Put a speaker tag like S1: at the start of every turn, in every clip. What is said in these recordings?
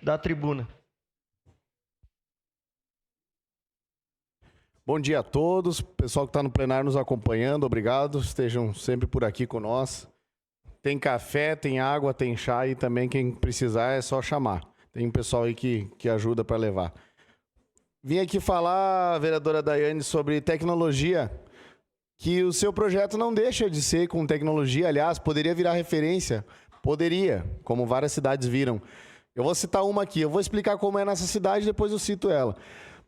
S1: da tribuna.
S2: Bom dia a todos, pessoal que está no plenário nos acompanhando, obrigado, estejam sempre por aqui com nós. Tem café, tem água, tem chá e também quem precisar é só chamar. Tem um pessoal aí que ajuda para levar. Vim aqui falar, vereadora Daiane, sobre tecnologia, que o seu projeto não deixa de ser com tecnologia, aliás, poderia virar referência, poderia, como várias cidades viram. Eu vou citar uma aqui, eu vou explicar como é nessa cidade, depois eu cito ela.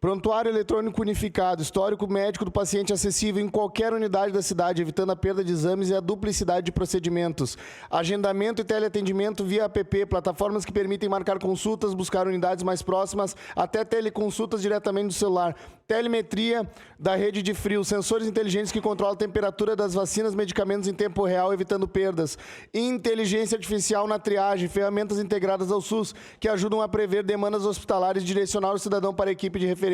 S2: Prontuário eletrônico unificado, histórico médico do paciente acessível em qualquer unidade da cidade, evitando a perda de exames e a duplicidade de procedimentos. Agendamento e teleatendimento via app, plataformas que permitem marcar consultas, buscar unidades mais próximas, até teleconsultas diretamente do celular. Telemetria da rede de frio, sensores inteligentes que controlam a temperatura das vacinas, medicamentos em tempo real, evitando perdas. Inteligência artificial na triagem, ferramentas integradas ao SUS, que ajudam a prever demandas hospitalares e direcionar o cidadão para a equipe de referência.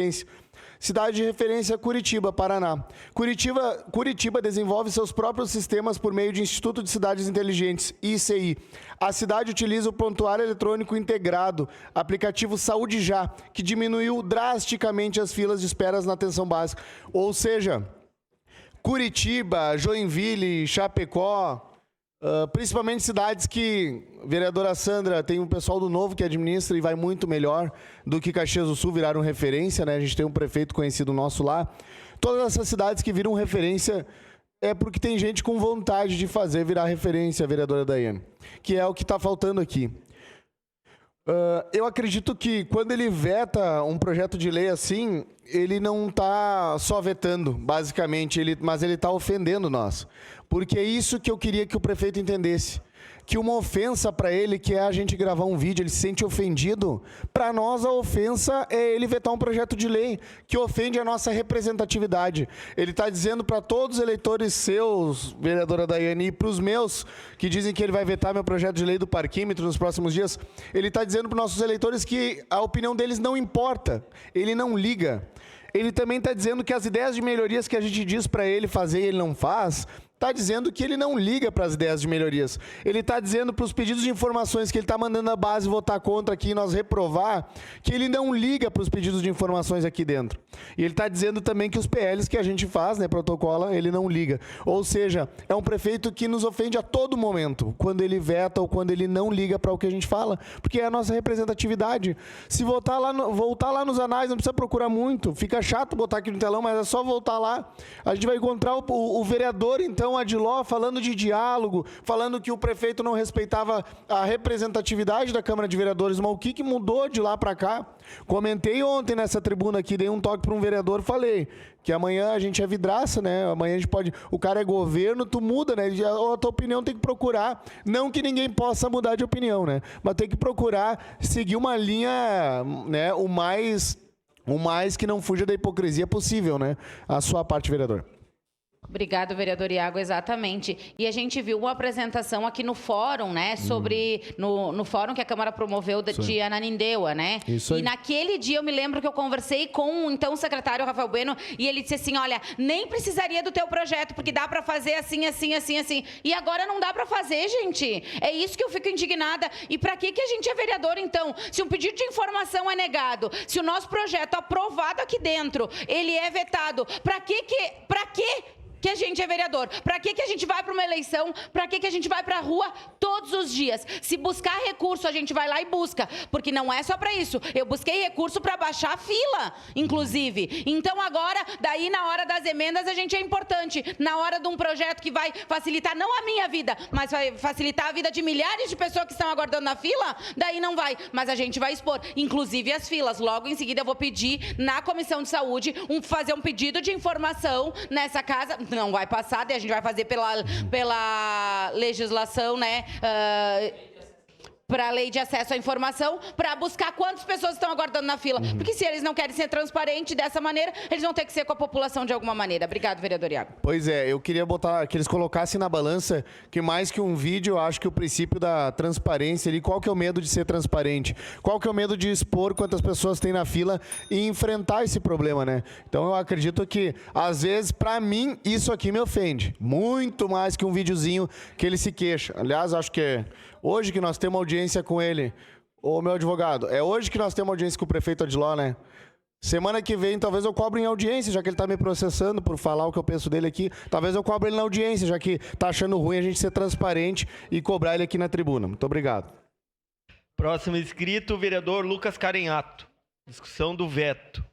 S2: Cidade de referência, Curitiba, Paraná. Curitiba desenvolve seus próprios sistemas por meio de Instituto de Cidades Inteligentes, ICI. A cidade utiliza o prontuário eletrônico integrado, aplicativo Saúde Já, que diminuiu drasticamente as filas de esperas na atenção básica. Ou seja, Curitiba, Joinville, Chapecó, principalmente cidades que, vereadora Sandra, tem um pessoal do Novo que administra e vai muito melhor do que Caxias do Sul, viraram referência, né? A gente tem um prefeito conhecido nosso lá. Todas essas cidades que viram referência é porque tem gente com vontade de fazer virar referência, vereadora Daiane, que é o que está faltando aqui. Eu acredito que quando ele veta um projeto de lei assim, ele não está só vetando, basicamente, mas ele está ofendendo nós. Porque é isso que eu queria que o prefeito entendesse. Que uma ofensa para ele, que é a gente gravar um vídeo, ele se sente ofendido. Para nós, a ofensa é ele vetar um projeto de lei que ofende a nossa representatividade. Ele está dizendo para todos os eleitores seus, vereadora Daiane, e para os meus, que dizem que ele vai vetar meu projeto de lei do parquímetro nos próximos dias, ele está dizendo para os nossos eleitores que a opinião deles não importa, ele não liga. Ele também está dizendo que as ideias de melhorias que a gente diz para ele fazer e ele não faz, está dizendo que ele não liga para as ideias de melhorias. Ele está dizendo para os pedidos de informações que ele está mandando a base votar contra aqui e nós reprovar, que ele não liga para os pedidos de informações aqui dentro. E ele está dizendo também que os PLs que a gente faz, né, protocola, ele não liga. Ou seja, é um prefeito que nos ofende a todo momento, quando ele veta ou quando ele não liga para o que a gente fala, porque é a nossa representatividade. Se voltar lá nos anais, não precisa procurar muito, fica chato botar aqui no telão, mas é só voltar lá. A gente vai encontrar o vereador, então, Adiló, falando de diálogo, falando que o prefeito não respeitava a representatividade da Câmara de Vereadores, mas o que mudou de lá para cá? Comentei ontem nessa tribuna aqui, dei um toque para um vereador, falei que amanhã a gente é vidraça, né? Amanhã a gente pode... O cara é governo, tu muda, né? A tua opinião tem que procurar. Não que ninguém possa mudar de opinião, né? Mas tem que procurar seguir uma linha, né? O mais que não fuja da hipocrisia possível, né? A sua parte, vereador.
S3: Obrigado, vereador Iago, exatamente. E a gente viu uma apresentação aqui no fórum, né, sobre, no fórum que a Câmara promoveu de Ananindeua, né?
S2: Isso aí.
S3: E naquele dia eu me lembro que eu conversei com então, o secretário Rafael Bueno e ele disse assim, olha, nem precisaria do teu projeto, porque dá para fazer assim, assim, assim, assim. E agora não dá para fazer, gente. É isso que eu fico indignada. E para que a gente é vereador, então? Se um pedido de informação é negado, se o nosso projeto aprovado aqui dentro, ele é vetado, para que a gente é vereador? Para que a gente vai para uma eleição? Para que a gente vai para a rua todos os dias? Se buscar recurso, a gente vai lá e busca, porque não é só para isso. Eu busquei recurso para baixar a fila, inclusive. Então agora, daí na hora das emendas, a gente é importante. Na hora de um projeto que vai facilitar, não a minha vida, mas vai facilitar a vida de milhares de pessoas que estão aguardando na fila, daí não vai. Mas a gente vai expor, inclusive as filas. Logo em seguida eu vou pedir na Comissão de Saúde, fazer um pedido de informação nessa casa. Não vai passar, daí a gente vai fazer pela legislação, né? Para a lei de acesso à informação, para buscar quantas pessoas estão aguardando na fila. Porque se eles não querem ser transparentes dessa maneira, eles vão ter que ser com a população de alguma maneira. Obrigado, vereador Iago.
S2: Pois é, eu queria botar, que eles colocassem na balança que mais que um vídeo, eu acho que o princípio da transparência ali, qual que é o medo de ser transparente? Qual que é o medo de expor quantas pessoas tem na fila e enfrentar esse problema, né? Então eu acredito que, às vezes, para mim, isso aqui me ofende. Muito mais que um videozinho que ele se queixa. Aliás, acho que hoje que nós temos audiência com ele, Ô, meu advogado, é hoje que nós temos audiência com o prefeito Adiló, né? Semana que vem, talvez eu cobre em audiência, já que ele tá me processando por falar o que eu penso dele aqui. Talvez eu cobre ele na audiência, já que tá achando ruim a gente ser transparente e cobrar ele aqui na tribuna. Muito obrigado.
S1: Próximo inscrito, o vereador Lucas Carenhato. Discussão do veto.